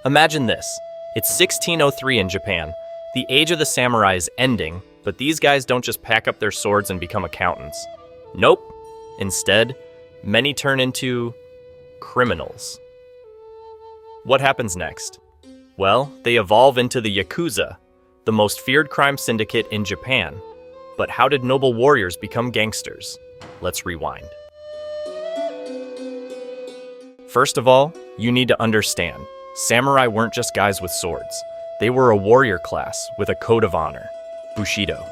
Imagine this. It's 1603 in Japan. The age of the samurai is ending, but these guys don't just pack up their swords and become accountants. Nope. Instead, many turn into criminals. What happens next? Well, they evolve into the Yakuza, the most feared crime syndicate in Japan. But how did noble warriors become gangsters? Let's rewind. First of all, you need to understand, samurai weren't just guys with swords. They were a warrior class with a code of honor, Bushido.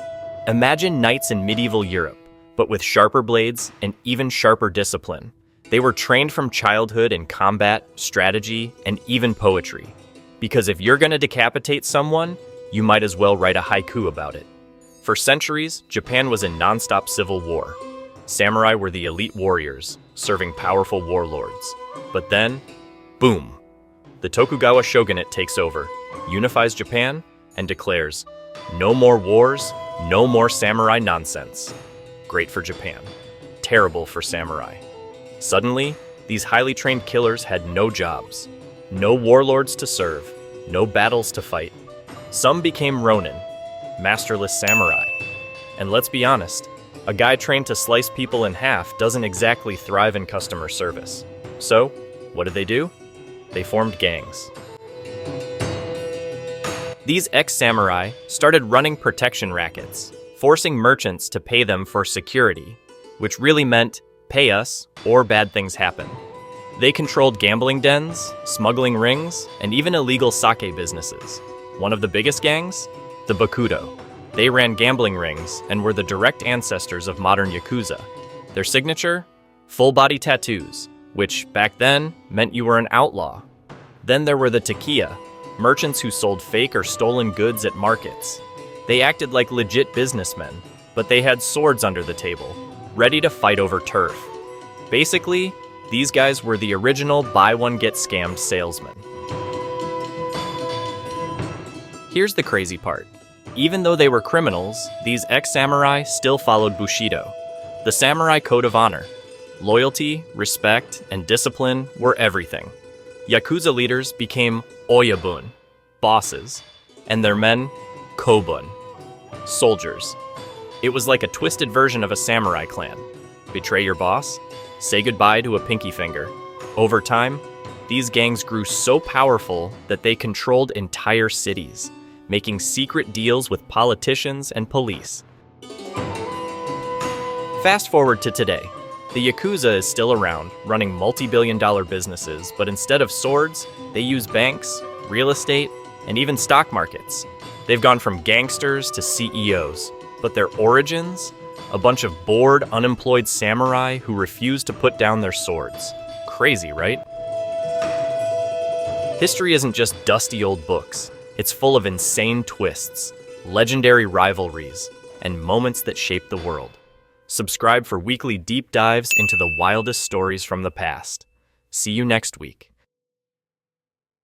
Imagine knights in medieval Europe, but with sharper blades and even sharper discipline. They were trained from childhood in combat, strategy, and even poetry. Because if you're gonna decapitate someone, you might as well write a haiku about it. For centuries, Japan was in non-stop civil war. Samurai were the elite warriors, serving powerful warlords. But then, boom! The Tokugawa shogunate takes over, unifies Japan, and declares, no more wars, no more samurai nonsense. Great for Japan. Terrible for samurai. Suddenly, these highly trained killers had no jobs, no warlords to serve, no battles to fight. Some became ronin, masterless samurai. And let's be honest, a guy trained to slice people in half doesn't exactly thrive in customer service. So, what did they do? They formed gangs. These ex-samurai started running protection rackets, forcing merchants to pay them for security, which really meant pay us or bad things happen. They controlled gambling dens, smuggling rings, and even illegal sake businesses. One of the biggest gangs? The Bakudo. They ran gambling rings and were the direct ancestors of modern Yakuza. Their signature? Full-body tattoos, which back then meant you were an outlaw. Then there were the Takiya, merchants who sold fake or stolen goods at markets. They acted like legit businessmen, but they had swords under the table, ready to fight over turf. Basically, these guys were the original buy-one-get-scammed salesman. Here's the crazy part. Even though they were criminals, these ex-samurai still followed Bushido, the samurai code of honor. Loyalty, respect, and discipline were everything. Yakuza leaders became oyabun, bosses, and their men, kobun, soldiers. It was like a twisted version of a samurai clan. Betray your boss, say goodbye to a pinky finger. Over time, these gangs grew so powerful that they controlled entire cities, making secret deals with politicians and police. Fast forward to today. The Yakuza is still around, running multi-billion-dollar businesses, but instead of swords, they use banks, real estate, and even stock markets. They've gone from gangsters to CEOs, but their origins? A bunch of bored, unemployed samurai who refuse to put down their swords. Crazy, right? History isn't just dusty old books. It's full of insane twists, legendary rivalries, and moments that shape the world. Subscribe for weekly deep dives into the wildest stories from the past. See you next week.